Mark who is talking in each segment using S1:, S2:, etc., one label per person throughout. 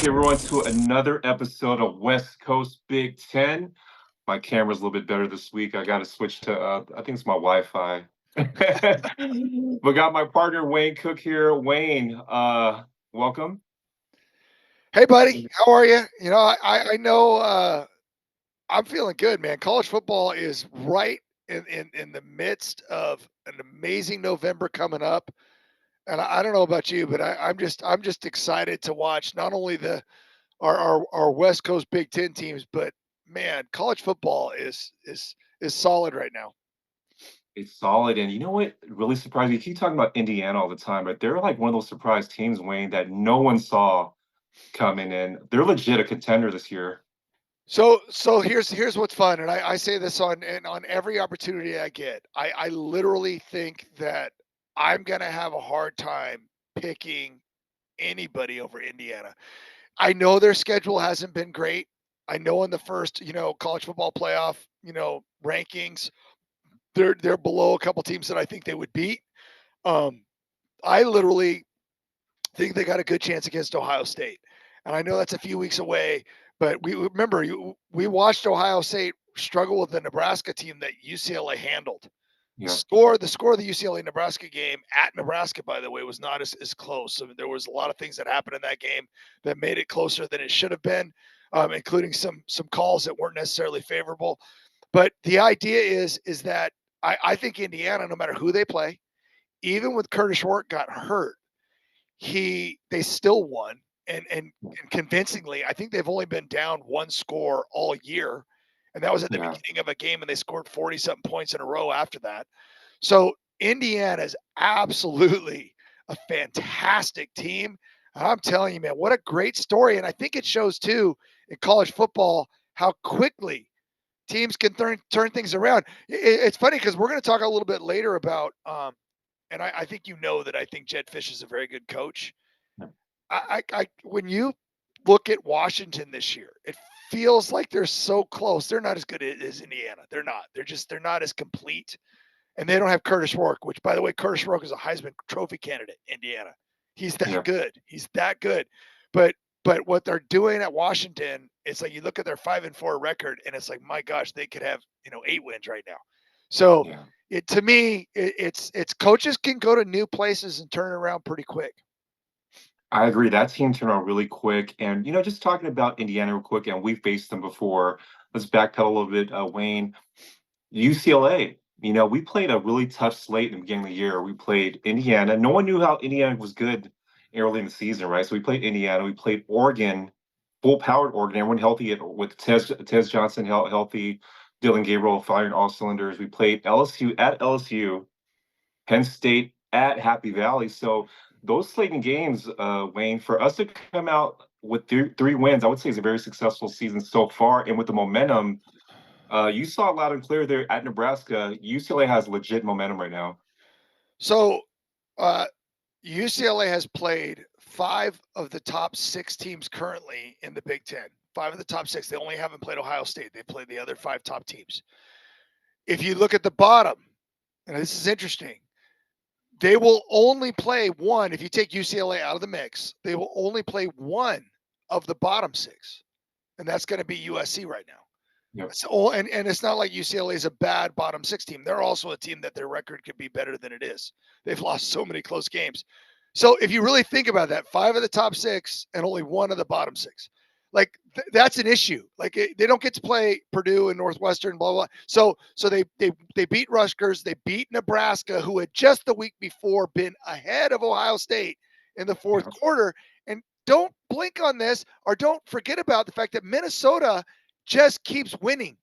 S1: everyone, to another episode of West Coast Big Ten. My camera's a little bit better this week. I got to switch to, I think it's my Wi-Fi. But got my partner Wayne Cook here. Wayne, welcome.
S2: Hey, buddy, how are you? I know I'm feeling good, man. College football is right in the midst of an amazing November coming up, and I don't know about you, but I'm just excited to watch not only the our West Coast Big Ten teams, but man, college football is solid right now.
S1: It's solid. And you know what really surprised me? You keep talking about Indiana all the time, but they're like one of those surprise teams, Wayne, that no one saw coming in. They're legit a contender this year.
S2: So here's what's fun, and I say this on every opportunity I get. I literally think that I'm gonna have a hard time picking anybody over Indiana. I know their schedule hasn't been great. I know in the first, college football playoff, rankings, they're below a couple teams that I think they would beat. Um, I literally think they got a good chance against Ohio State. And I know that's a few weeks away, but we watched Ohio State struggle with the Nebraska team that UCLA handled. The
S1: Yeah.
S2: score, the score of the UCLA Nebraska game at Nebraska, by the way, was not as close. I mean, there was a lot of things that happened in that game that made it closer than it should have been, including some calls that weren't necessarily favorable. But the idea is that I think Indiana, no matter who they play, even with Curtis Short got hurt, they still won and convincingly. I think they've only been down one score all year, and that was at the
S1: Yeah.
S2: beginning of a game, and they scored 40 something points in a row after that. So Indiana is absolutely a fantastic team. And I'm telling you, man, what a great story. And I think it shows too in college football how quickly teams can turn things around. It's funny because we're going to talk a little bit later about, and I think you know that I think Jed Fish is a very good coach. When you look at Washington this year, it feels like they're so close. They're not as good as Indiana. They're not. They're not as complete, and they don't have Curtis Rourke, which, by the way, Curtis Rourke is a Heisman Trophy candidate. Indiana, he's that
S1: Yeah.
S2: good. He's that good. But what they're doing at Washington, it's like you look at their 5-4 record, and it's like, my gosh, they could have 8 wins right now. So
S1: Yeah.
S2: it to me, it's coaches can go to new places and turn it around pretty quick.
S1: I agree. That team turned around really quick. And, just talking about Indiana real quick, and we faced them before. Let's backpedal a little bit, Wayne. UCLA, we played a really tough slate in the beginning of the year. We played Indiana. No one knew how Indiana was good early in the season, right? So we played Indiana. We played Oregon, full powered Oregon, everyone healthy with Tez Johnson healthy, Dylan Gabriel firing all cylinders. We played LSU at LSU, Penn State at Happy Valley. So those slating games, Wayne, for us to come out with three wins, I would say is a very successful season so far. And with the momentum, you saw loud and clear there at Nebraska. UCLA has legit momentum right now.
S2: So uh, UCLA has played 5 of the top 6 teams currently in the Big Ten. 5 of the top 6. They only haven't played Ohio State. They played the other 5 top teams. If you look at the bottom, and this is interesting, they will only play one. If you take UCLA out of the mix, they will only play one of the bottom 6, and that's going to be USC right now.
S1: Yep.
S2: And it's not like UCLA is a bad bottom 6 team. They're also a team that their record could be better than it is. They've lost so many close games. So if you really think about that, 5 of the top 6 and only one of the bottom 6, like that's an issue. Like they don't get to play Purdue and Northwestern, blah blah. So they beat Rutgers, they beat Nebraska, who had just the week before been ahead of Ohio State in the fourth
S1: Yeah.
S2: quarter. And don't blink on this, or don't forget about the fact that Minnesota just keeps winning.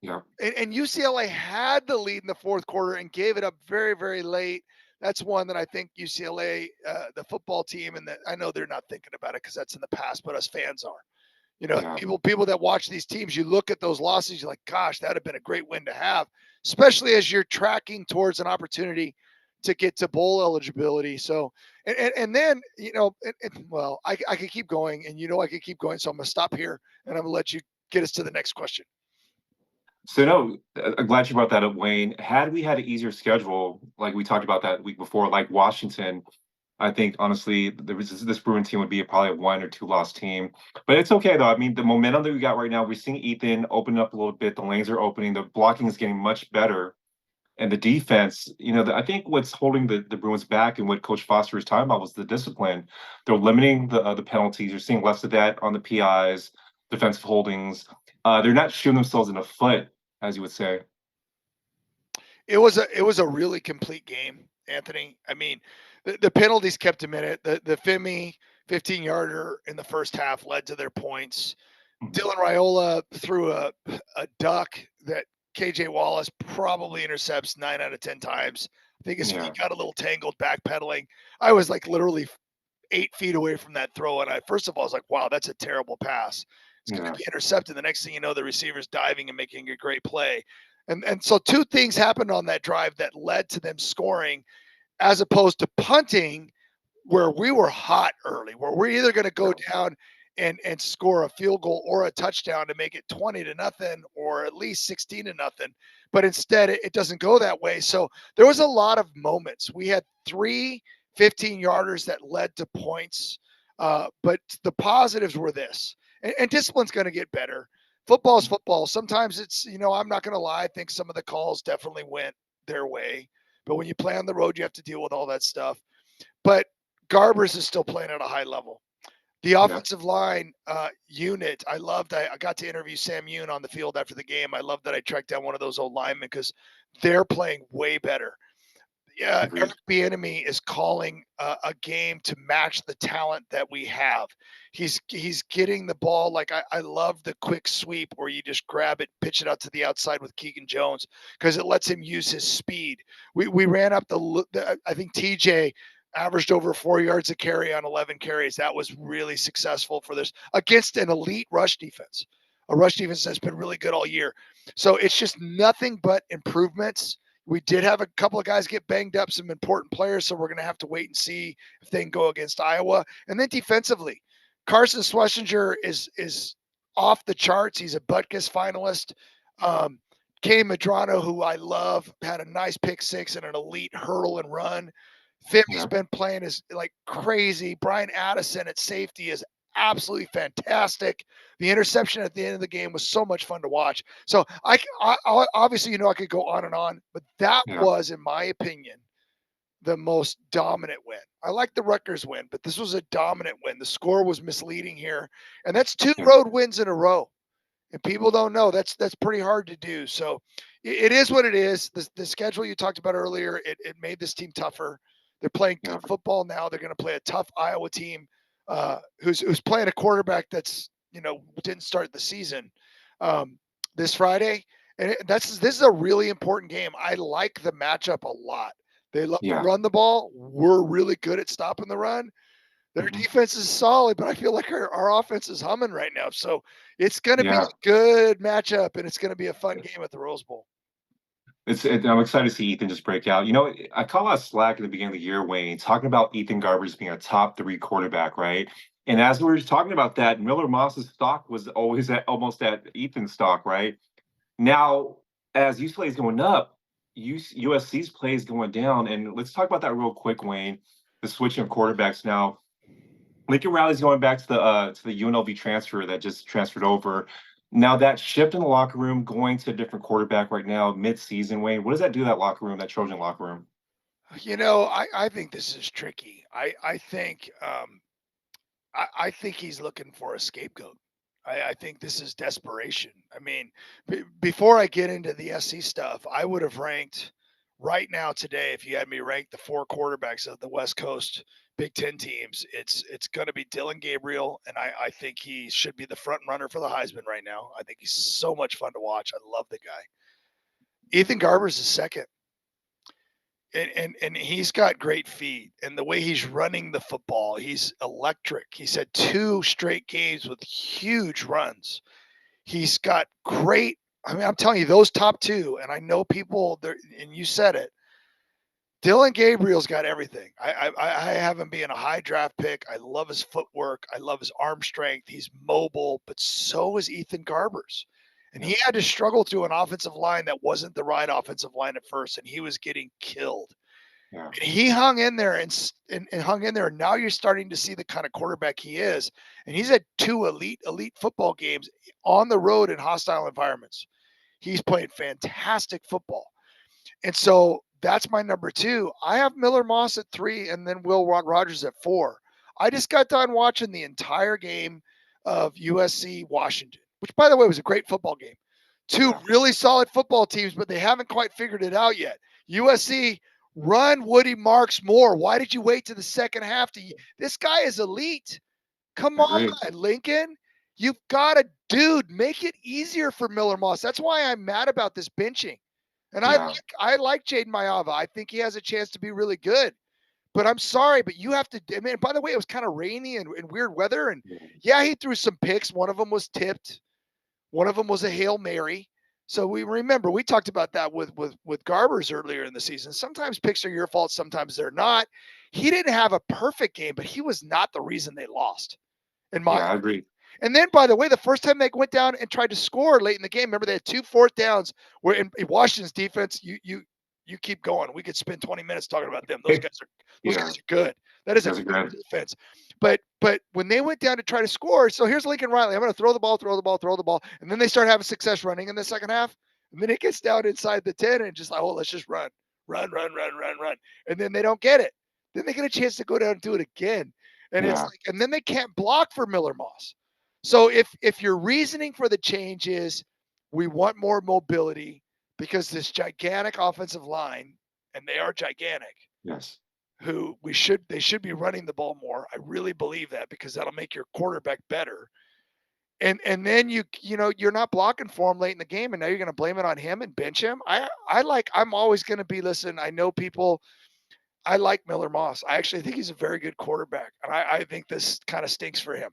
S1: Yeah.
S2: And UCLA had the lead in the fourth quarter and gave it up very, very late. That's one that I think UCLA, the football team, and that I know they're not thinking about it because that's in the past, but us fans are.
S1: Yeah.
S2: People that watch these teams, you look at those losses, you're like, gosh, that'd have been a great win to have, especially as you're tracking towards an opportunity to get to bowl eligibility. So, and then well, I could keep going, and I could keep going. So I'm gonna stop here, and I'm gonna let you get us to the next question.
S1: So no, I'm glad you brought that up, Wayne. Had we had an easier schedule, like we talked about that week before, like Washington, I think honestly, this Bruins team would be probably a 1 or 2 loss team, but it's okay though. I mean, the momentum that we got right now, we're seeing Ethan open up a little bit. The lanes are opening. The blocking is getting much better, and the defense. I think what's holding the Bruins back and what Coach Foster was talking about was the discipline. They're limiting the penalties. You're seeing less of that on the PIs, defensive holdings. They're not shooting themselves in the foot, as you would say.
S2: It was a really complete game, Anthony. I mean, the penalties kept them in it. The Femi 15-yarder in the first half led to their points.
S1: Mhm.
S2: Dylan Raiola threw a duck that KJ Wallace probably intercepts 9 out of 10 times. I think he
S1: Yeah,
S2: got a little tangled backpedaling. I was like literally 8 feet away from that throw, and I first of all I was like, "Wow, that's a terrible pass." It's going to
S1: yeah,
S2: be intercepted. The next thing you know, the receiver's diving and making a great play. And so two things happened on that drive that led to them scoring, as opposed to punting, where we were hot early, where we're either going to go
S1: yeah,
S2: down and score a field goal or a touchdown to make it 20-0 or at least 16-0. But instead, it doesn't go that way. So there was a lot of moments. We had three 15-yarders that led to points. But the positives were this, and discipline's going to get better. Football is football. Sometimes I'm not going to lie. I think some of the calls definitely went their way. But when you play on the road, you have to deal with all that stuff. But Garbers is still playing at a high level. The
S1: yeah,
S2: offensive line unit, I loved. I got to interview Sam Nguyen on the field after the game. I love that I tracked down one of those old linemen because they're playing way better. Yeah, Eric
S1: agreed.
S2: Bieniemy is calling a game to match the talent that we have. He's getting the ball like I love the quick sweep where you just grab it, pitch it out to the outside with Keegan Jones because it lets him use his speed. We ran up the I think TJ averaged over 4 yards a carry on 11 carries. That was really successful for this against an elite rush defense. A rush defense that's been really good all year. So it's just nothing but improvements. We did have a couple of guys get banged up, some important players, so we're going to have to wait and see if they can go against Iowa. And then defensively, Carson Schlesinger is off the charts. He's a Butkus finalist. Um, Kay Madrano, who I love, had a nice pick six and an elite hurdle and run. Fimi's
S1: Yeah,
S2: been playing as like crazy. Brian Addison at safety is absolutely fantastic. The interception at the end of the game was so much fun to watch. So I obviously I could go on and on, but that
S1: yeah,
S2: was, in my opinion, the most dominant win. I like the Rutgers win, but this was a dominant win. The score was misleading here, and that's two
S1: yeah,
S2: road wins in a row. And people don't know that's pretty hard to do. So it is what it is. The schedule you talked about earlier, it made this team tougher. They're playing
S1: yeah,
S2: good football now. They're going to play a tough Iowa team who's playing a quarterback that's didn't start the season um, this Friday, and this is a really important game. I like the matchup a lot. They love to
S1: yeah.
S2: run the ball. We're really good at stopping the run. Their
S1: Mhm.
S2: defense is solid, but I feel like our offense is humming right now. So it's going to be
S1: Yeah.
S2: a good matchup, and it's going to be a fun game at the Rose Bowl.
S1: I'm excited to see Ethan just break out. I caught a lot of slack at the beginning of the year, Wayne, talking about Ethan Garbers being a top 3 quarterback, right? And as we were talking about that, Miller Moss's stock was always at almost at Ethan's stock, right? Now, as UCLA is going up, USC's play is going down. And let's talk about that real quick, Wayne. The switching of quarterbacks now. Lincoln Riley's going back to the UNLV transfer that just transferred over. Now that shift in the locker room, going to a different quarterback right now, mid-season, Wayne, what does that do to that locker room, that Trojan locker room?
S2: I think this is tricky. I think he's looking for a scapegoat. I think this is desperation. I mean, before I get into the SC stuff, I would have ranked right now today, if you had me rank the four quarterbacks of the West Coast Big Ten teams, it's going to be Dylan Gabriel, and I think he should be the front runner for the Heisman right now. I think he's so much fun to watch. I love the guy. Ethan Garbers is second. And he's got great feet, and the way he's running the football, he's electric. He's had two straight games with huge runs. He's got great. I mean, I'm telling you, those top two, and I know people there, and you said it. Dylan Gabriel's got everything. I have him being a high draft pick. I love his footwork. I love his arm strength. He's mobile, but so is Ethan Garbers. And
S1: Yeah,
S2: he had to struggle through an offensive line that wasn't the right offensive line at first, and he was getting killed.
S1: Yeah.
S2: And he hung in there and hung in there. And now you're starting to see the kind of quarterback he is. And he's had two elite football games on the road in hostile environments. He's played fantastic football. And so that's my number two. I have Miller Moss at 3 and then Will Rogers at 4. I just got done watching the entire game of USC Washington, which, by the way, was a great football game. Two
S1: Yeah.
S2: really solid football teams, but they haven't quite figured it out yet. USC, run Woody Marks more. Why did you wait to the second half? This guy is elite. Come
S1: I agree.
S2: on, Lincoln. You've got a dude. Make it easier for Miller Moss. That's why I'm mad about this benching. And
S1: Yeah.
S2: I like Jaden Mayava. I think he has a chance to be really good. But I'm sorry, but you have to. I mean, by the way, it was kind of rainy and weird weather. And
S1: Yeah.
S2: yeah, he threw some picks. One of them was tipped. One of them was a Hail Mary. So we remember we talked about that with Garbers earlier in the season. Sometimes picks are your fault, sometimes they're not. He didn't have a perfect game, but he was not the reason they lost, in my
S1: Yeah, I
S2: opinion.
S1: agree.
S2: And then, by the way, the first time they went down and tried to score late in the game, remember they had 2 fourth downs where in Washington's defense, you keep going. We could spend 20 minutes talking about them. Those
S1: Yeah.
S2: guys are good. That is a
S1: That's a
S2: good
S1: good.
S2: defense. But when they went down to try to score, so here's Lincoln Riley. I'm going to throw the ball, and then they start having success running in the second half. And then it gets down inside the 10 and just like, oh, let's just run, run. And then they don't get it. Then they get a chance to go down and do it again. And it's
S1: Yeah.
S2: like, and then they can't block for Miller Moss. So if your reasoning for the change is we want more mobility because this gigantic offensive line, and they are gigantic,
S1: Yes.
S2: who they should be running the ball more. I really believe that because that'll make your quarterback better. And then you're not blocking for him late in the game, and now you're going to blame it on him and bench him. I'm always going to be listen. I know people. I like Miller Moss. I actually think he's a very good quarterback, and I think this kind of stinks for him.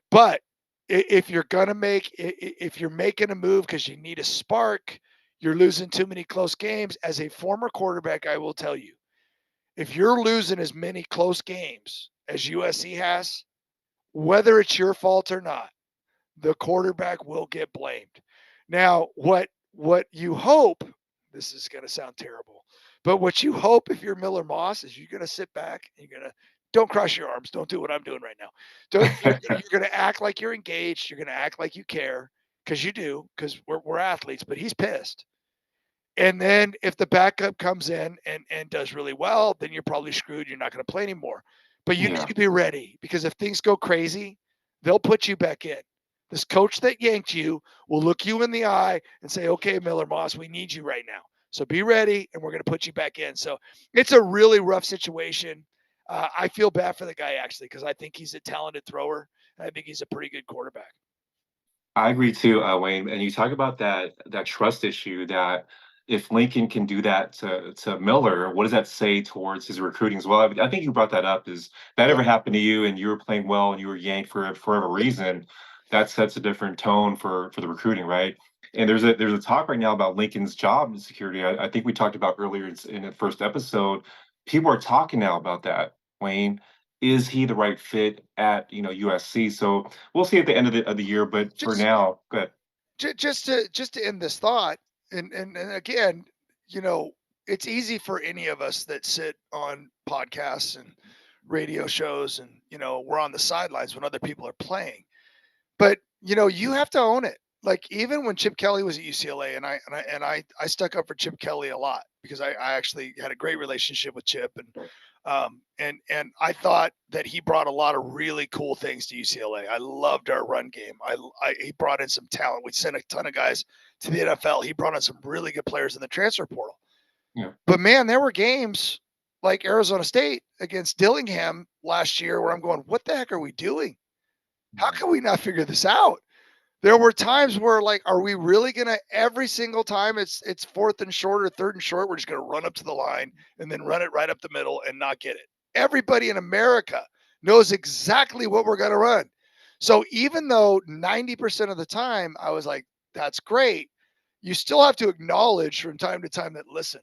S2: But if you're if you're making a move because you need a spark, you're losing too many close games. As a former quarterback, I will tell you, if you're losing as many close games as USC has, whether it's your fault or not, the quarterback will get blamed. Now, what you hope, this is going to sound terrible, but what you hope if you're Miller Moss is you're going to sit back and you're going to don't cross your arms. Don't do what I'm doing right now. Don't you're going to act like you're engaged. You're going to act like you care because you do because we're athletes. But he's pissed. And then if the backup comes in and does really well, then you're probably screwed. You're not going to play anymore. But you need
S1: Yeah.
S2: to be ready because if things go crazy, they'll put you back in. This coach that yanked you will look you in the eye and say, okay, Miller Moss, we need you right now. So be ready, and we're going to put you back in. So it's a really rough situation. I feel bad for the guy, actually, because I think he's a talented thrower, and I think he's a pretty good quarterback.
S1: I agree too, Wayne. And you talk about that trust issue that if Lincoln can do that to Miller, what does that say towards his recruiting as well? I think you brought that up. Is that
S2: Yeah.
S1: ever happened to you and you were playing well and you were yanked for whatever reason? That sets a different tone for the recruiting, right? And there's a talk right now about Lincoln's job security. I think we talked about earlier in the first episode. People are talking now about that, Wayne. Is he the right fit at USC? So we'll see at the end of the year, but for
S2: Just
S1: now, good.
S2: just to end this thought, and again, you know, it's easy for any of us that sit on podcasts and radio shows, and we're on the sidelines when other people are playing. But you have to own it. Like even when Chip Kelly was at UCLA, and I stuck up for Chip Kelly a lot because I actually had a great relationship with Chip, and I thought that he brought a lot of really cool things to UCLA. I loved our run game. He brought in some talent. We sent a ton of guys to the NFL. He brought in some really good players in the transfer portal.
S1: Yeah.
S2: But man, there were games like Arizona State against Dillingham last year where I'm going, what the heck are we doing? How can we not figure this out? There were times where like, are we really gonna every single time it's fourth and short or third and short, we're just gonna run up to the line and then run it right up the middle and not get it. Everybody in America knows exactly what we're gonna run. So even though 90% of the time I was like, that's great, you still have to acknowledge from time to time that listen,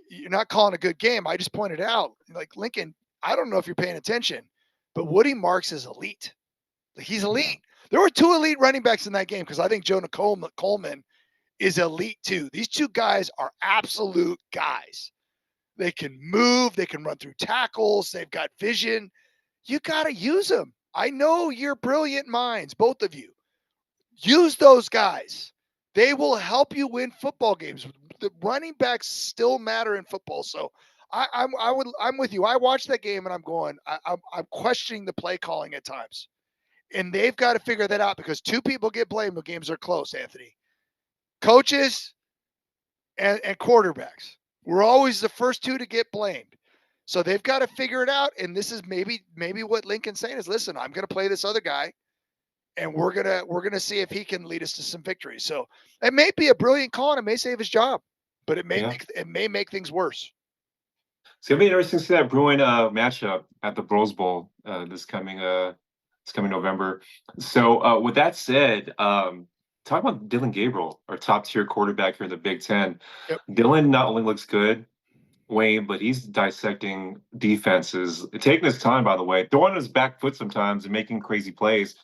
S2: you're not calling a good game. I just pointed out, like Lincoln, I don't know if you're paying attention, but Woody Marks is elite. He's
S1: Yeah.
S2: elite. There were two elite running backs in that game because I think Jonah Coleman is elite too. These two guys are absolute guys. They can move. They can run through tackles. They've got vision. You got to use them. I know you're brilliant minds, both of you. Use those guys. They will help you win football games. The running backs still matter in football. So I'm with you. I watched that game and I'm going. I'm questioning the play calling at times, and they've got to figure that out because two people get blamed when games are close. Anthony, coaches and quarterbacks. We're always the first two to get blamed. So they've got to figure it out. And this is maybe what Lincoln's saying is, listen, I'm going to play this other guy, and we're gonna see if he can lead us to some victories. So it may be a brilliant call and it may save his job, but
S1: Yeah.
S2: it may make things worse.
S1: So it'll be interesting to see that Bruin matchup at the Rose Bowl this coming November. So with that said, talk about Dylan Gabriel, our top tier quarterback here in the Big Ten.
S2: Yep.
S1: Dylan not only looks good, Wayne, but he's dissecting defenses, taking his time, by the way, throwing his back foot sometimes and making crazy plays.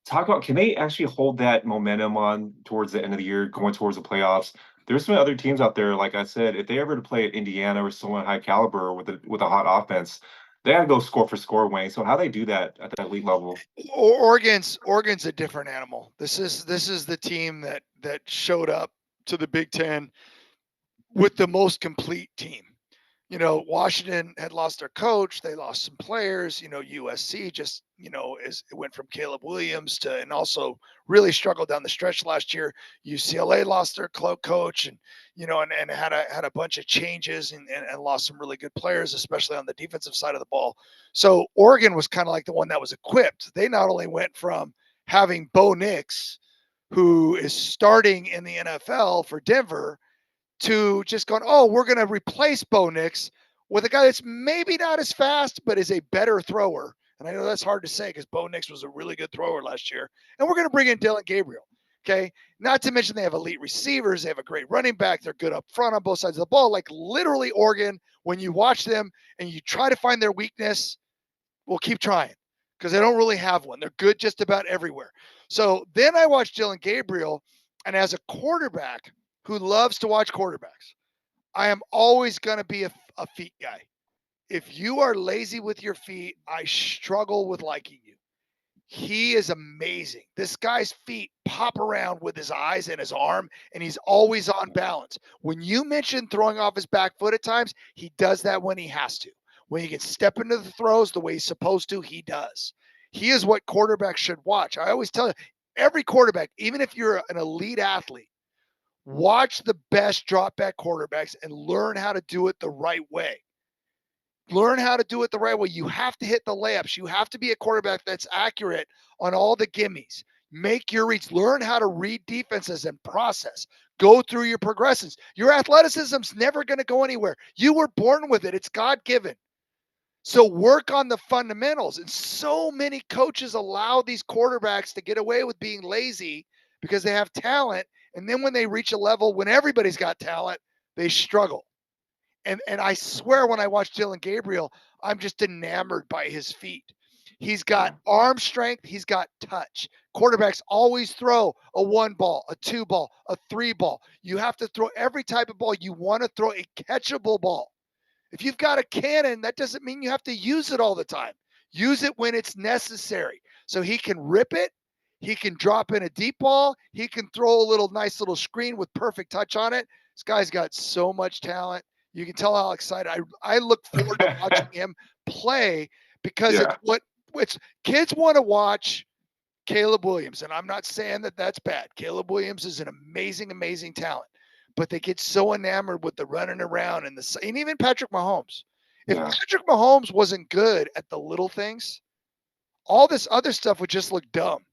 S1: Talk about, can they actually hold that momentum on towards the end of the year, going towards the playoffs? There's some other teams out there, like I said, if they ever to play at Indiana or someone high caliber with a hot offense, they got to go score for score, Wayne. So how they do that at that elite level?
S2: Oregon's a different animal. This is the team that showed up to the Big Ten with the most complete team. You know, Washington had lost their coach. They lost some players. You know, USC just, it went from Caleb Williams to, and also really struggled down the stretch last year. UCLA lost their coach and, and had a bunch of changes and lost some really good players, especially on the defensive side of the ball. So Oregon was kind of like the one that was equipped. They not only went from having Bo Nix, who is starting in the NFL for Denver, to just going, oh, we're going to replace Bo Nix with a guy that's maybe not as fast, but is a better thrower. And I know that's hard to say because Bo Nix was a really good thrower last year. And we're going to bring in Dylan Gabriel. Okay. Not to mention they have elite receivers. They have a great running back. They're good up front on both sides of the ball. Like literally Oregon, when you watch them and you try to find their weakness, we'll keep trying because they don't really have one. They're good just about everywhere. So then I watched Dylan Gabriel, and as a quarterback who loves to watch quarterbacks, I am always going to be a feet guy. If you are lazy with your feet, I struggle with liking you. He is amazing. This guy's feet pop around with his eyes and his arm, and he's always on balance. When you mention throwing off his back foot at times, he does that when he has to. When he can step into the throws the way he's supposed to, he does. He is what quarterbacks should watch. I always tell you, every quarterback, even if you're an elite athlete, watch the best drop back quarterbacks and learn how to do it the right way. Learn how to do it the right way. You have to hit the layups. You have to be a quarterback that's accurate on all the gimmies. Make your reads. Learn how to read defenses and process. Go through your progressions. Your athleticism's never going to go anywhere. You were born with it. It's God-given. So work on the fundamentals. And so many coaches allow these quarterbacks to get away with being lazy because they have talent. And then when they reach a level when everybody's got talent, they struggle. And I swear when I watch Dylan Gabriel, I'm just enamored by his feet. He's got arm strength. He's got touch. Quarterbacks always throw a 1 ball, a 2 ball, a 3 ball. You have to throw every type of ball. You want to throw a catchable ball. If you've got a cannon, that doesn't mean you have to use it all the time. Use it when it's necessary. So he can rip it. He can drop in a deep ball. He can throw a nice little screen with perfect touch on it. This guy's got so much talent. You can tell how excited I look forward to watching him play because it's kids want to watch Caleb Williams. And I'm not saying that that's bad. Caleb Williams is an amazing, amazing talent, but they get so enamored with the running around and even Patrick Mahomes. If Patrick Mahomes wasn't good at the little things, all this other stuff would just look dumb.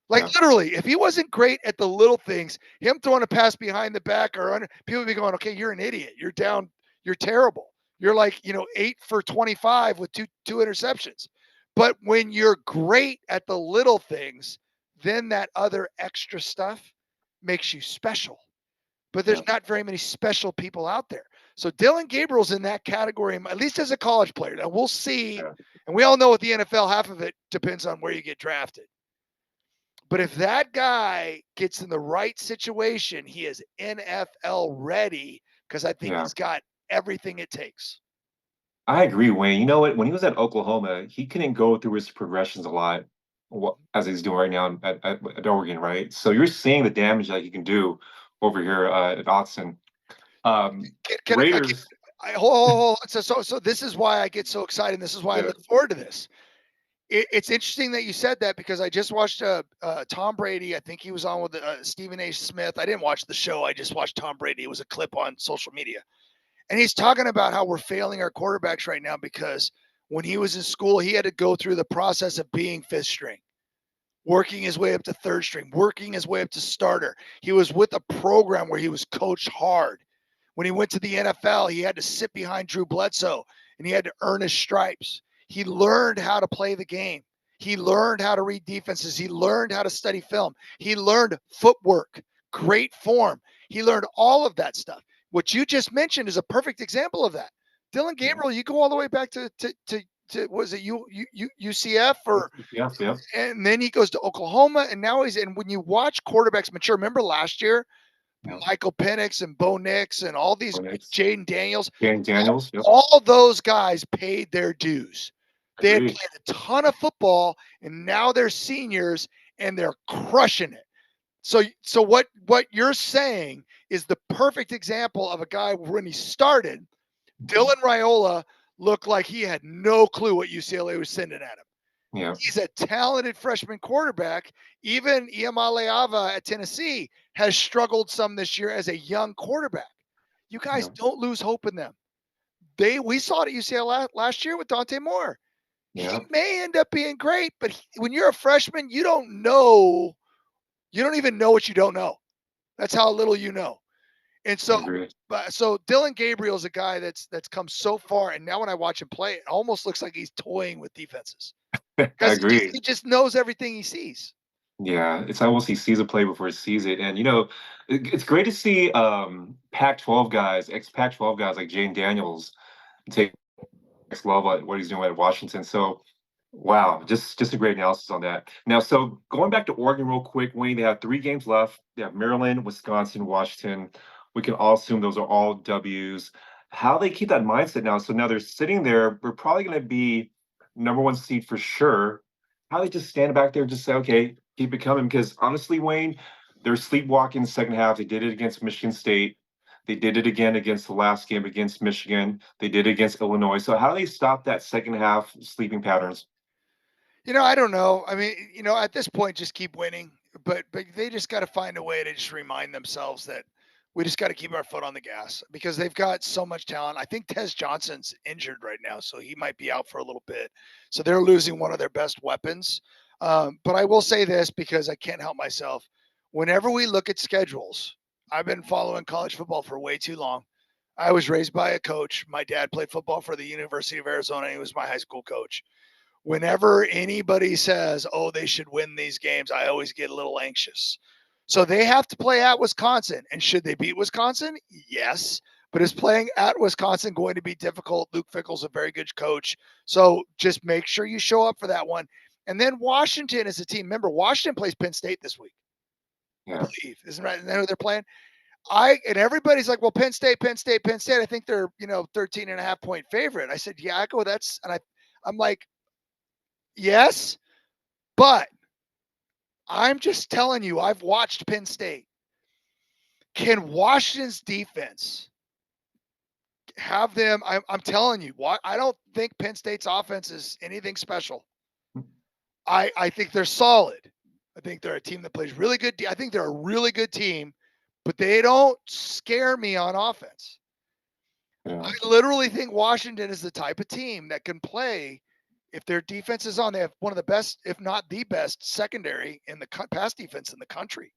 S2: Like literally, if he wasn't great at the little things, him throwing a pass behind the back or under, people would be going, okay, you're an idiot. You're down. You're terrible. You're like, 8 for 25 with two interceptions. But when you're great at the little things, then that other extra stuff makes you special. But there's not very many special people out there. So Dylan Gabriel's in that category, at least as a college player. Now we'll see. And we all know with the NFL, half of it depends on where you get drafted. But if that guy gets in the right situation, he is NFL ready because I think he's got everything it takes.
S1: I agree, Wayne. You know what? When he was at Oklahoma, he couldn't go through his progressions a lot, as he's doing right now at Oregon, right? So you're seeing the damage that he can do over here at Autzen.
S2: I get,
S1: Raiders,
S2: hold on. So this is why I get so excited. This is why I
S1: yeah,
S2: look forward to this. It's interesting that you said that because I just watched Tom Brady. I think he was on with Stephen A. Smith. I didn't watch the show. I just watched Tom Brady. It was a clip on social media. And he's talking about how we're failing our quarterbacks right now because when he was in school, he had to go through the process of being fifth string, working his way up to third string, working his way up to starter. He was with a program where he was coached hard. When he went to the NFL, he had to sit behind Drew Bledsoe and he had to earn his stripes. He learned how to play the game. He learned how to read defenses. He learned how to study film. He learned footwork, great form. He learned all of that stuff. What you just mentioned is a perfect example of that. Dylan
S1: yeah,
S2: Gabriel, you go all the way back to was it UCF or
S1: yeah, yeah,
S2: and then he goes to Oklahoma, and now he's and when you watch quarterbacks mature, remember last year,
S1: yeah.
S2: Michael Penix and Bo Nix and all these
S1: Next,
S2: Jaden Daniels,
S1: Dan Daniels, yep,
S2: all those guys paid their dues. They had
S1: agreed.
S2: played a ton of football, and now they're seniors and they're crushing it. So what you're saying is the perfect example of a guy when he started. Dylan Raiola looked like he had no clue what UCLA was sending at him.
S1: Yeah,
S2: He's a talented freshman quarterback. Even Iamaleava at Tennessee has struggled some this year as a young quarterback. You guys
S1: yeah,
S2: don't lose hope in them. We saw it at UCLA last year with Dante Moore. He
S1: yeah,
S2: may end up being great, but when you're a freshman, you don't know. You don't even know what you don't know. That's how little you know. And
S1: I
S2: so,
S1: agree.
S2: so Dylan Gabriel is a guy that's come so far, and now when I watch him play, it almost looks like he's toying with defenses
S1: I
S2: because
S1: agree.
S2: he just knows everything he sees.
S1: Yeah, it's almost he sees a play before he sees it. And it's great to see Pac-12 guys, ex-Pac-12 guys like Jane Daniels take next level at what he's doing at Washington. So wow, just a great analysis on that. Now, so going back to Oregon real quick, Wayne, they have 3 games left. They have Maryland, Wisconsin, Washington. We can all assume those are all W's. How they keep that mindset now? So now they're sitting there. We're probably going to be number one seed for sure. How they just stand back there and just say, okay, keep it coming? Because honestly, Wayne, they're sleepwalking the second half. They did it against Michigan State. They did it again against the last game against Michigan. They did it against Illinois. So how do they stop that second half sleeping patterns?
S2: I don't know. I mean, at this point, just keep winning. But they just got to find a way to just remind themselves that we just got to keep our foot on the gas because they've got so much talent. I think Tez Johnson's injured right now, so he might be out for a little bit. So they're losing one of their best weapons. But I will say this because I can't help myself. Whenever we look at schedules, I've been following college football for way too long. I was raised by a coach. My dad played football for the University of Arizona. He was my high school coach. Whenever anybody says, oh, they should win these games, I always get a little anxious. So they have to play at Wisconsin. And should they beat Wisconsin? Yes. But is playing at Wisconsin going to be difficult? Luke Fickell's a very good coach. So just make sure you show up for that one. And then Washington is a team. Remember, Washington plays Penn State this week, I
S1: Yeah.
S2: believe. Isn't that who they're playing? And everybody's like, well, Penn State, Penn State, Penn State. I think they're, 13 and a half point favorite. I said, yeah, I go, I'm like, yes, but I'm just telling you, I've watched Penn State. Can Washington's defense have them? I'm telling you, I don't think Penn State's offense is anything special. I think they're solid. I think they're a team that plays really good. I think they're a really good team, but they don't scare me on offense.
S1: Yeah.
S2: I literally think Washington is the type of team that can play if their defense is on. They have one of the best, if not the best, secondary in the pass defense in the country.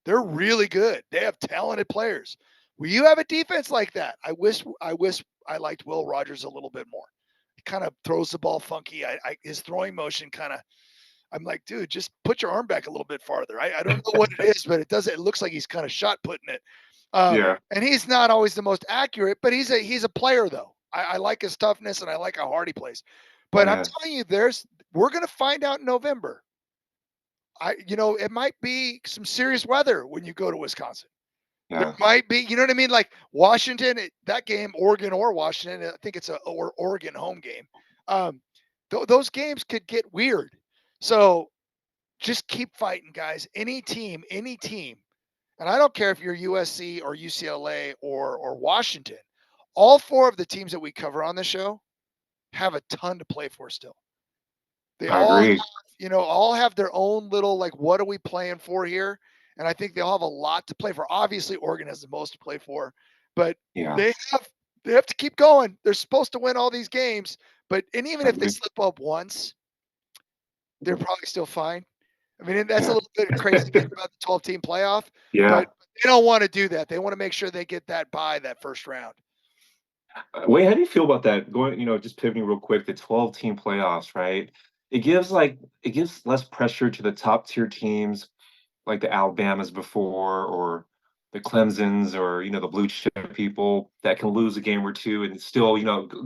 S2: They're really good. They have talented players. Will you have a defense like that? I wish I liked Will Rogers a little bit more. He kind of throws the ball funky. His throwing motion kind of. I'm like, dude, just put your arm back a little bit farther. I don't know what it is, but it does. It looks like he's kind of shot putting it.
S1: Yeah.
S2: And he's not always the most accurate, but he's a player though. I like his toughness and I like how hard he plays. But I'm
S1: Yeah.
S2: telling you, we're gonna find out in November. It might be some serious weather when you go to Wisconsin. There
S1: Yeah,
S2: might be, you know what I mean? Like Washington, that game, Oregon or Washington, I think it's a or Oregon home game. Um, those games could get weird. So just keep fighting, guys. Any team, and I don't care if you're USC or UCLA or Washington. All four of the teams that we cover on the show have a ton to play for still. They
S1: I
S2: all,
S1: agree.
S2: all have their own little like, what are we playing for here? And I think they all have a lot to play for. Obviously, Oregon has the most to play for, but
S1: Yeah,
S2: they have they have to keep going. They're supposed to win all these games, and even
S1: I
S2: if they
S1: agree.
S2: slip up once, they're probably still fine. I mean, that's a
S1: Yeah,
S2: little bit crazy thinking about the 12-team playoff,
S1: yeah.
S2: but they don't want to do that. They want to make sure they get that bye that first round.
S1: Wait, how do you feel about that? Going, just pivoting real quick, the 12-team playoffs, right? It gives less pressure to the top tier teams like the Alabamas before, or the Clemsons, or the blue chip people that can lose a game or two and still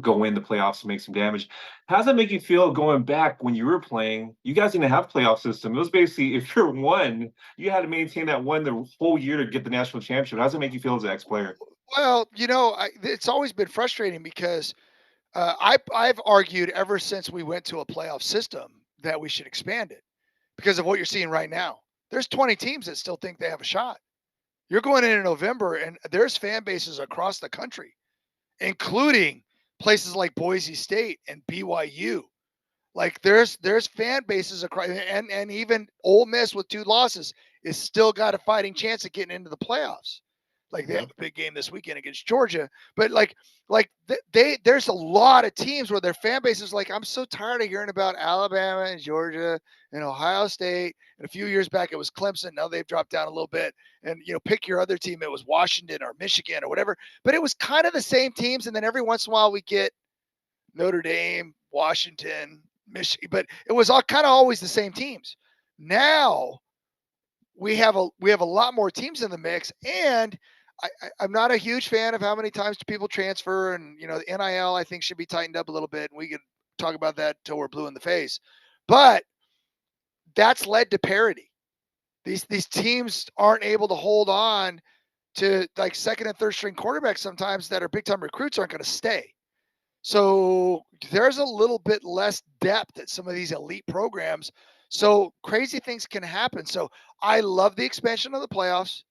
S1: go in the playoffs and make some damage. How does that make you feel going back when you were playing? You guys didn't have playoff system. It was basically if you're one, you had to maintain that one the whole year to get the national championship. How does it make you feel as an ex-player?
S2: Well, it's always been frustrating because I've argued ever since we went to a playoff system that we should expand it because of what you're seeing right now. There's 20 teams that still think they have a shot. You're going in November, and there's fan bases across the country, including places like Boise State and BYU. Like there's fan bases across, and even Ole Miss with 2 losses is still got a fighting chance of getting into the playoffs. Like they have
S1: Yeah.
S2: a big game this weekend against Georgia, but there's a lot of teams where their fan base is like, I'm so tired of hearing about Alabama and Georgia and Ohio State. And a few years back it was Clemson. Now they've dropped down a little bit. And pick your other team. It was Washington or Michigan or whatever. But it was kind of the same teams. And then every once in a while we get Notre Dame, Washington, Michigan, but it was all kind of always the same teams. Now we have a lot more teams in the mix, and I'm not a huge fan of how many times people transfer, and the NIL I think should be tightened up a little bit, and we can talk about that till we're blue in the face. But that's led to parity. These teams aren't able to hold on to like second and third string quarterbacks sometimes that are big time recruits aren't going to stay. So there's a little bit less depth at some of these elite programs. So crazy things can happen. So I love the expansion of the playoffs.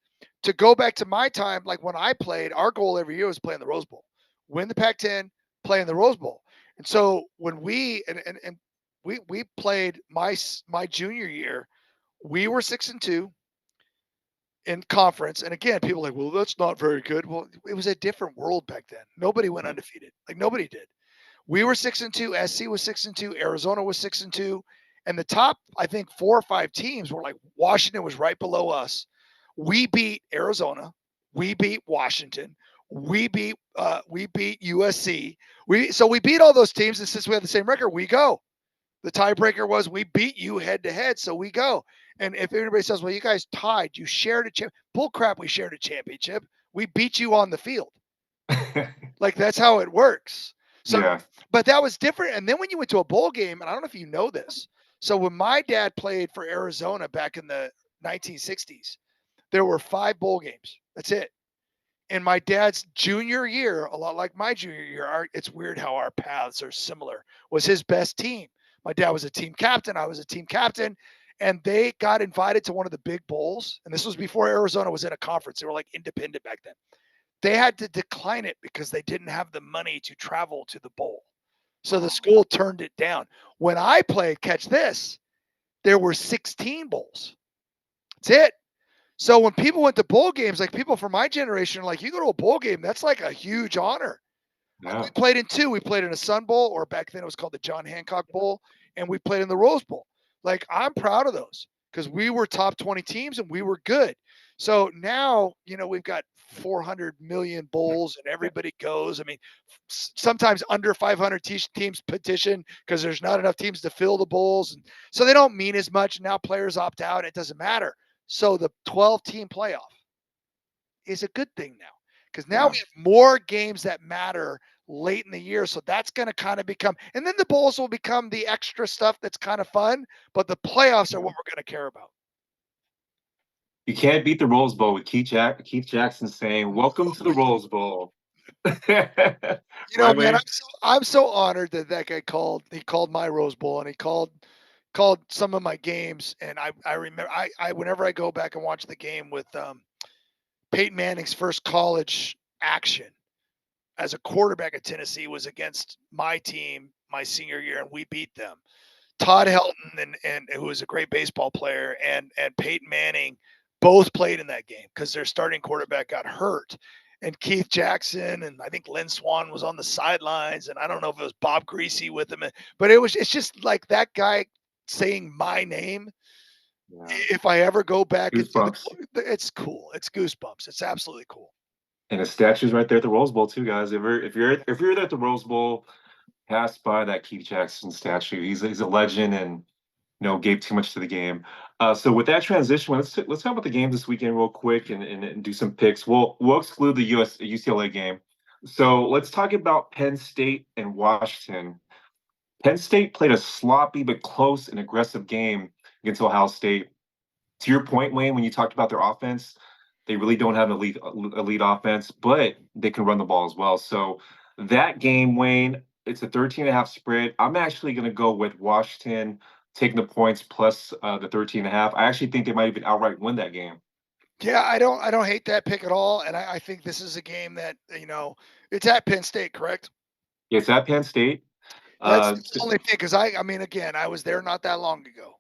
S2: To go back to my time, like when I played, our goal every year was playing the Rose Bowl, win the Pac-10, play in the Rose Bowl. And so when we played my junior year, we were 6-2 in conference. And again, people are like, well, that's not very good. Well, it was a different world back then. Nobody went undefeated. Like nobody did. We were 6-2. SC was 6-2. Arizona was 6-2. And the top, I think, 4 or 5 teams were like Washington was right below us. We beat Arizona. We beat Washington. We beat USC. We beat all those teams, and since we had the same record, we go. The tiebreaker was we beat you head to head, so we go. And if anybody says, "Well, you guys tied, you shared a champ," bull crap. We shared a championship. We beat you on the field. Like that's how it works. So,
S1: Yeah.
S2: but that was different. And then when you went to a bowl game, and I don't know if you know this. So when my dad played for Arizona back in the 1960s, there were 5 bowl games. That's it. In my dad's junior year, a lot like my junior year, it's weird how our paths are similar, was his best team. My dad was a team captain. I was a team captain. And they got invited to one of the big bowls. And this was before Arizona was in a conference. They were like independent back then. They had to decline it because they didn't have the money to travel to the bowl. So the school turned it down. When I played, catch this, there were 16 bowls. That's it. So when people went to bowl games, like people from my generation are like, you go to a bowl game, that's like a huge honor. Like we
S1: Yeah.
S2: played in 2. We played in a Sun Bowl, or back then it was called the John Hancock Bowl, and we played in the Rose Bowl. Like I'm proud of those because we were top 20 teams and we were good. So now, we've got 400 million bowls and everybody goes. I mean, sometimes under 500 teams petition because there's not enough teams to fill the bowls. And so they don't mean as much. Now players opt out. It doesn't matter. So the 12-team playoff is a good thing now because now
S1: Yeah.
S2: we have more games that matter late in the year. So that's going to kind of become, and then the bowls will become the extra stuff that's kind of fun, but the playoffs are what we're going to care about.
S1: You can't beat the Rose Bowl with Keith Jackson saying, "Welcome to the Rose Bowl." Right,
S2: Man,
S1: Wayne?
S2: I'm so honored that that guy called. He called my Rose Bowl, and he called some of my games. And I remember I whenever I go back and watch the game with Peyton Manning's first college action as a quarterback at Tennessee was against my team my senior year, and we beat them. Todd Helton and who was a great baseball player and Peyton Manning both played in that game because their starting quarterback got hurt. And Keith Jackson and I think Lynn Swan was on the sidelines, and I don't know if it was Bob Greasy with him, but it's just like that guy saying my name.
S1: Yeah.
S2: If I ever go back and see
S1: Goosebumps.
S2: it's cool. It's goosebumps. It's absolutely cool.
S1: And the statue's right there at the Rose Bowl too, guys. If you're there at the Rose Bowl, pass by that Keith Jackson statue. He's a legend and gave too much to the game. So with that transition, let's talk about the game this weekend real quick and do some picks. We'll exclude the UCLA game. So let's talk about Penn State and Washington. Penn State played a sloppy but close and aggressive game against Ohio State. To your point, Wayne, when you talked about their offense, they really don't have an elite offense, but they can run the ball as well. So that game, Wayne, it's a 13 and a half spread. I'm actually going to go with Washington taking the points plus the 13 and a half. I actually think they might even outright win that game.
S2: Yeah, I don't hate that pick at all, and I think this is a game that it's at Penn State, correct?
S1: Yeah, it's at Penn State.
S2: That's the only thing because I mean again I was there not that long ago,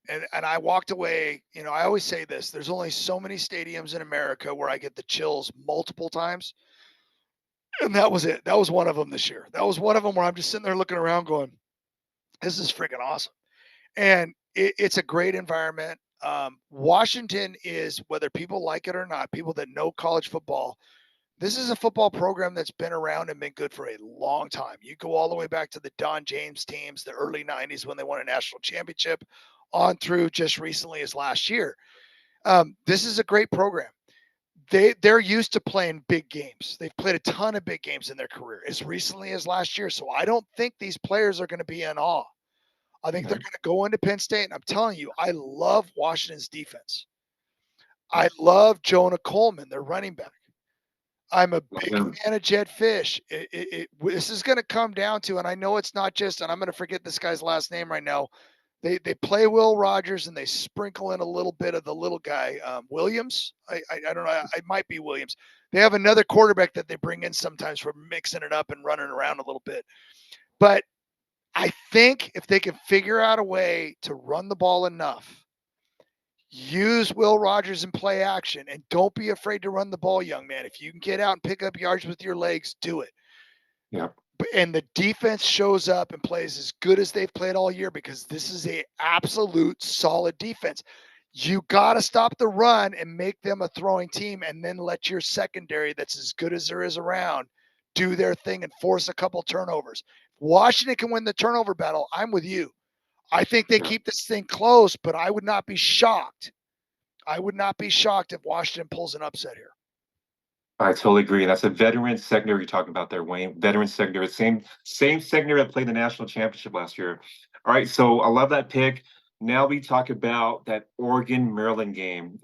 S2: and I walked away. I always say this: there's only so many stadiums in America where I get the chills multiple times, and that was it. That was one of them this year. That was one of them where I'm just sitting there looking around, going, "This is freaking awesome." And it's a great environment. Washington is, whether people like it or not, people that know college football, this is a football program that's been around and been good for a long time. You go all the way back to the Don James teams, the early 90s when they won a national championship, on through just recently as last year. This is a great program. They're used to playing big games. They've played a ton of big games in their career as recently as last year. So I don't think these players are going to be in awe. I think they're
S1: Right.
S2: going to go into Penn State, and I'm telling you, I love Washington's defense. I love Jonah Coleman, their running back. I'm a
S1: Love
S2: big
S1: him.
S2: fan of Jed Fish. This is going to come down to, and I know it's not just, and I'm going to forget this guy's last name right now. They play Will Rogers and they sprinkle in a little bit of the little guy Williams. I don't know. It might be Williams. They have another quarterback that they bring in sometimes for mixing it up and running around a little bit. But I think if they can figure out a way to run the ball enough, use Will Rogers in play action, and don't be afraid to run the ball, young man. If you can get out and pick up yards with your legs, do it.
S1: Yeah.
S2: And the defense shows up and plays as good as they've played all year because this is a absolute solid defense. You got to stop the run and make them a throwing team, and then let your secondary, that's as good as there is around, do their thing and force a couple turnovers. Washington can win the turnover battle. I'm with you. I think they
S1: Yeah.
S2: keep this thing close, but I would not be shocked. I would not be shocked if Washington pulls an upset here.
S1: I totally agree. That's a veteran secondary you're talking about there, Wayne. Veteran secondary, same secondary that played the national championship last year. All right, so I love that pick. Now we talk about that Oregon Maryland game.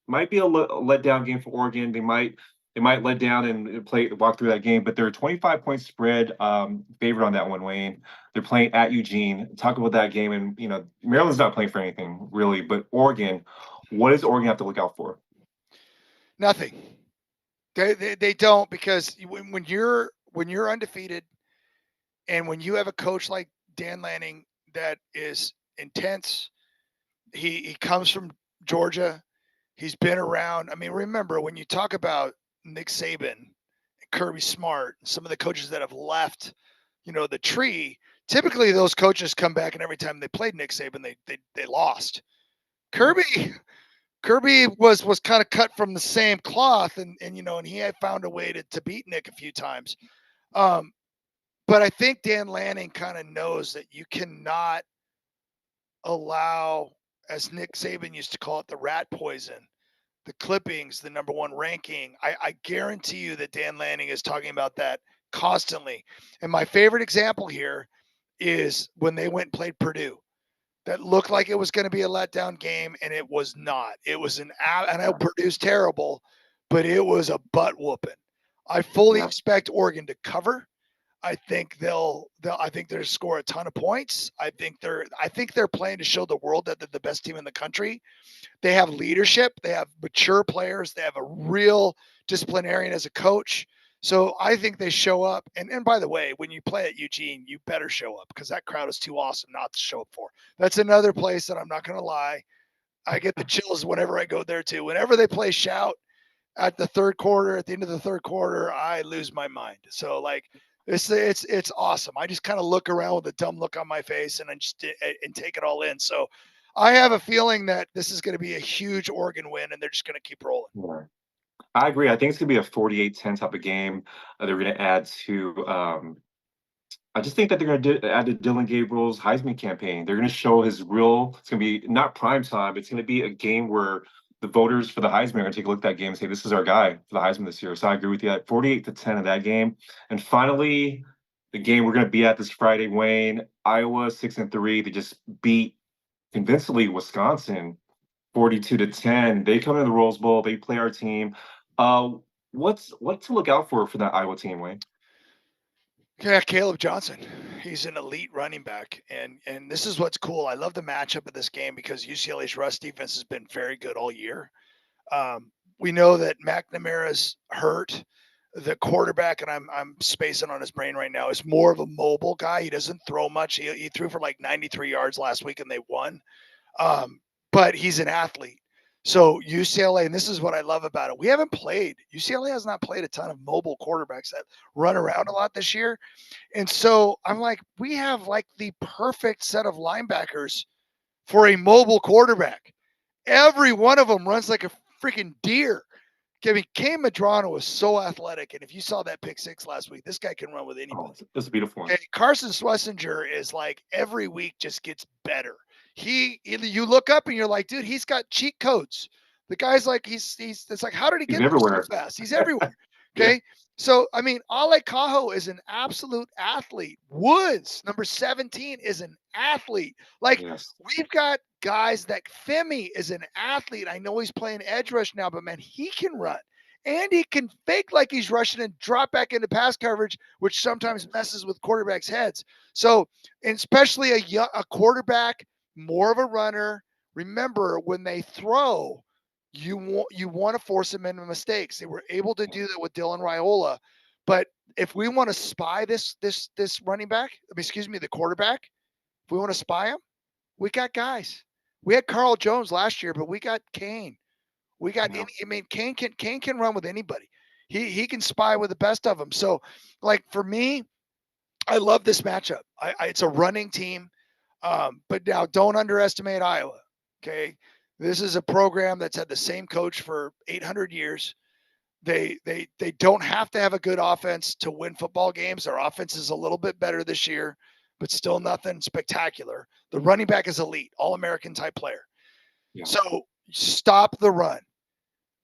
S1: Might be a letdown game for Oregon. They might let down and walk through that game, but they're a 25-point spread favorite on that one, Wayne. They're playing at Eugene. Talk about that game, and Maryland's not playing for anything really, but Oregon. What does Oregon have to look out for?
S2: Nothing. They don't, because when you're undefeated and when you have a coach like Dan Lanning that is intense, he comes from Georgia. He's been around. I mean, remember when you talk about Nick Saban, Kirby Smart, some of the coaches that have left, the tree. Typically, those coaches come back, and every time they played Nick Saban, they lost.
S1: Yeah,
S2: Kirby was kind of cut from the same cloth, and he had found a way to beat Nick a few times. Um, but I think Dan Lanning kind of knows that you cannot allow, as Nick Saban used to call it, the rat poison, the clippings, the number one ranking. I guarantee you that Dan Lanning is talking about that constantly. And my favorite example here is when they went and played Purdue. that looked like it was going to be a letdown game, and it was not. It was and I
S1: Yeah.
S2: produced terrible, but it was a butt whooping. I fully
S1: Yeah.
S2: expect Oregon to cover. I think I think they'll score a ton of points. I think they're playing to show the world that they're the best team in the country. They have leadership. They have mature players. They have a real disciplinarian as a coach. So I think they show up. And by the way, when you play at Eugene, you better show up because that crowd is too awesome not to show up for. That's another place that I'm not going to lie. I get the chills whenever I go there too. Whenever they play shout at the third quarter, at the end of the third quarter, I lose my mind. So like it's awesome. I just kind of look around with a dumb look on my face and I just and take it all in. So I have a feeling that this is going to be a huge Oregon win, and they're just going to keep rolling.
S1: Yeah. I agree. I think it's gonna be a 48-10 type of game. They're gonna add to I just think that they're going to add to Dylan Gabriel's Heisman campaign. They're going to show his real. It's going to be not prime time. It's going to be a game where the voters for the Heisman are going to take a look at that game and say, "This is our guy for the Heisman this year." So I agree with you. At 48-10 of that game, and finally, the game we're going to be at this Friday, Wayne, Iowa 6-3. They just beat convincingly Wisconsin 42-10. They come in the Rose Bowl. They play our team. Uh, what to look out for that Iowa team, Wayne?
S2: Yeah, Caleb Johnson. He's an elite running back, and this is what's cool. I love the matchup of this game because UCLA's rush defense has been very good all year. We know that McNamara's hurt. The quarterback, and I'm spacing on his brain right now, is more of a mobile guy. He doesn't throw much. He threw for like 93 yards last week, and they won. But he's an athlete. So UCLA, and this is what I love about it. We haven't played. UCLA has not played a ton of mobile quarterbacks that run around a lot this year. And so I'm like, we have like the perfect set of linebackers for a mobile quarterback. Every one of them runs like a freaking deer. I mean, Cam Madrano was so athletic, and if you saw that pick six last week, this guy can run with
S1: Oh,
S2: anybody.
S1: that's a beautiful one.
S2: Okay, Carson Schlesinger is like every week just gets better. You look up and you're like, dude, he's got cheat codes. The guy's like, he's it's like, how did he
S1: He's
S2: get there so
S1: everywhere.
S2: fast? He's everywhere.
S1: Yeah.
S2: Okay. So I mean, Ale Cajo is an absolute athlete. Woods, number 17, is an athlete. Like
S1: Yes.
S2: we've got guys that Femi is an athlete. I know he's playing edge rush now, but man, he can run. And he can fake like he's rushing and drop back into pass coverage, which sometimes messes with quarterbacks' heads. So, and especially a quarterback, more of a runner. Remember, when they throw, you want to force them into mistakes. They were able to do that with Dylan Raiola, but if we want to spy this running back, excuse me, the quarterback, if we want to spy him, we got guys. We had Carl Jones last year, but we got Kane. We got
S1: Yeah.
S2: any. I mean, Kane can run with anybody. He can spy with the best of them. So, like for me, I love this matchup. It's a running team, but now don't underestimate Iowa. Okay, this is a program that's had the same coach for 800 years. They don't have to have a good offense to win football games. Their offense is a little bit better this year, but still nothing spectacular. The running back is elite, all American type player.
S1: Yeah.
S2: So stop the run.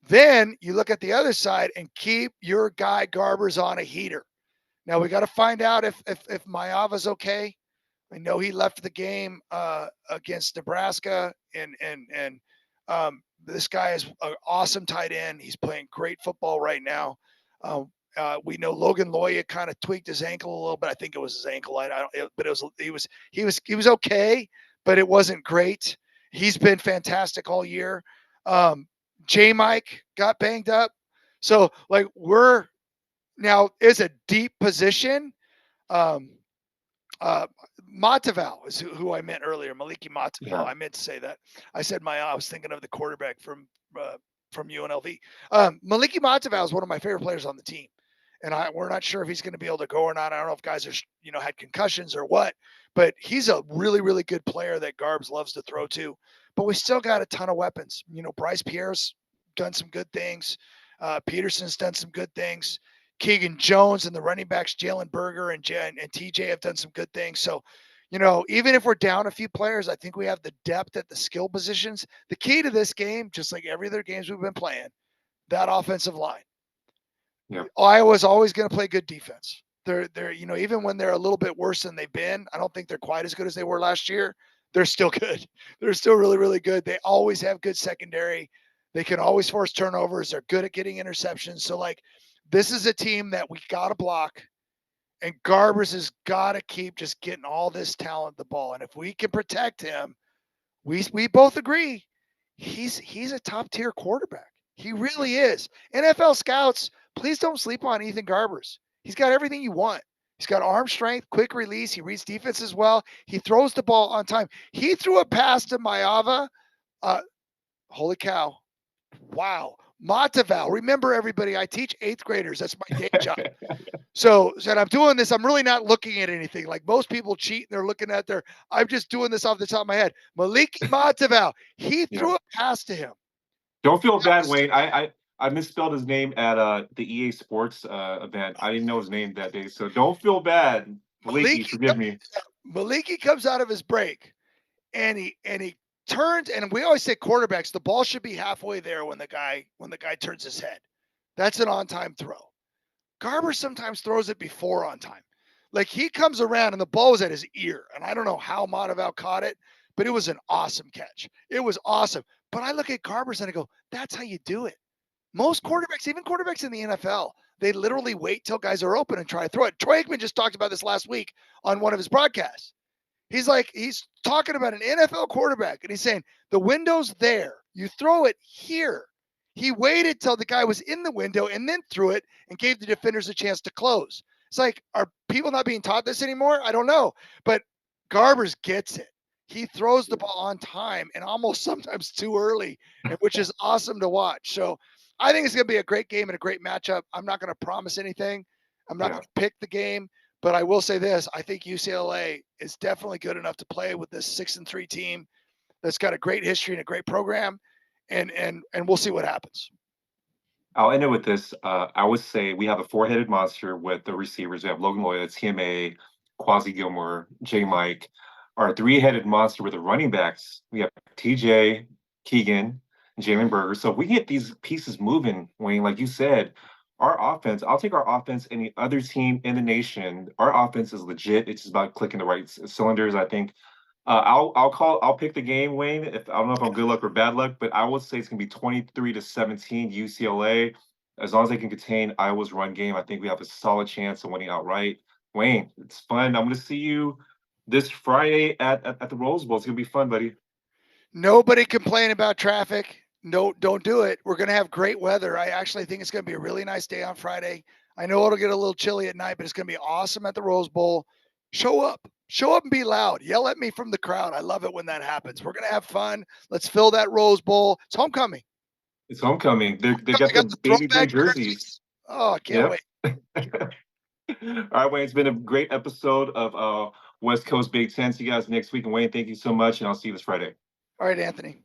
S2: Then you look at the other side and keep your guy Garbers on a heater. Now we got to find out if Mayava's okay. I know he left the game against Nebraska, and this guy is an awesome tight end. He's playing great football right now. We know Logan Loya kind of tweaked his ankle a little bit. I think it was his ankle. I don't, but it was he was okay, but it wasn't great. He's been fantastic all year. J Mike got banged up, so like we're now is a deep position. Um, uh, Mataval is who I meant earlier. Maliki Mataval.
S1: Yeah.
S2: I meant to say that. I was thinking of the quarterback from UNLV. Maliki Mataval is one of my favorite players on the team, and we're not sure if he's going to be able to go or not. I don't know if guys are had concussions or what, but he's a really good player that Garbs loves to throw to. But we still got a ton of weapons. Bryce Pierre's done some good things. Peterson's done some good things. Keegan Jones and the running backs, Jalen Berger and TJ have done some good things. So, even if we're down a few players, I think we have the depth at the skill positions. The key to this game, just like every other games we've been playing, that offensive line.
S1: Yeah.
S2: Iowa's always going to play good defense. They're even when they're a little bit worse than they've been, I don't think they're quite as good as they were last year, they're still good. They're still really, really good. They always have good secondary. They can always force turnovers. They're good at getting interceptions. So, like, this is a team that we got to block. And Garbers has got to keep just getting all this talent the ball. And if we can protect him, we both agree he's a top tier quarterback. He really is. NFL scouts, please don't sleep on Ethan Garbers. He's got everything you want. He's got arm strength, quick release. He reads defenses well. He throws the ball on time. He threw a pass to Maeva. Holy cow. Wow. Mataval. Remember, everybody, I teach 8th graders. That's my day job. So I'm doing this. I'm really not looking at anything. Like most people cheat and they're looking at I'm just doing this off the top of my head. Maliki Mataval. He threw a pass to him.
S1: Don't feel bad, Wayne. I misspelled his name at the EA Sports event. I didn't know his name that day, so don't feel bad. Maliki, forgive me.
S2: Maliki comes out of his break, and he turns, and we always say quarterbacks, the ball should be halfway there when the guy turns his head. That's an on-time throw. Garber sometimes throws it before on time. Like he comes around and the ball was at his ear, and I don't know how Mataval caught it, but it was an awesome catch. It was awesome. But I look at Garbers and I go, that's how you do it. Most quarterbacks, even quarterbacks in the NFL, they literally wait till guys are open and try to throw it. Troy Aikman just talked about this last week on one of his broadcasts. He's talking about an NFL quarterback, and he's saying the window's there. You throw it here. He waited till the guy was in the window and then threw it and gave the defenders a chance to close. It's like, are people not being taught this anymore? I don't know. But Garbers gets it. He throws the ball on time and almost sometimes too early, which is awesome to watch. So I think it's going to be a great game and a great matchup. I'm not going to promise anything. I'm not going to pick the game, but I will say this. I think UCLA is definitely good enough to play with this 6-3 team that's got a great history and a great program. And we'll see what happens.
S1: I'll end it with this. I would say we have a four-headed monster with the receivers. We have Logan Loya, TMA, Quasi Gilmore, J. Mike. Our three-headed monster with the running backs. We have TJ, Keegan, and Jalen Berger. So if we get these pieces moving, Wayne, like you said, our offense, I'll take our offense any other team in the nation. Our offense is legit. It's just about clicking the right cylinders. I think I'll pick the game, Wayne. If I don't know if I'm good luck or bad luck, but I would say it's gonna be 23-17 UCLA. As long as they can contain Iowa's run game, I think we have a solid chance of winning outright. Wayne, it's fun. I'm gonna see you this Friday at the Rose Bowl. It's gonna be fun, buddy.
S2: Nobody complain about traffic. No, don't do it. We're gonna have great weather. I actually think it's gonna be a really nice day on Friday. I know it'll get a little chilly at night, but it's gonna be awesome at the Rose Bowl. Show up. Show up and be loud. Yell at me from the crowd. I love it when that happens. We're going to have fun. Let's fill that Rose Bowl. It's homecoming.
S1: It's homecoming. They got the baby blue jerseys.
S2: Oh, I can't wait.
S1: All right, Wayne, it's been a great episode of West Coast Big Ten. See you guys next week. And Wayne, thank you so much, and I'll see you this Friday.
S2: All right, Anthony.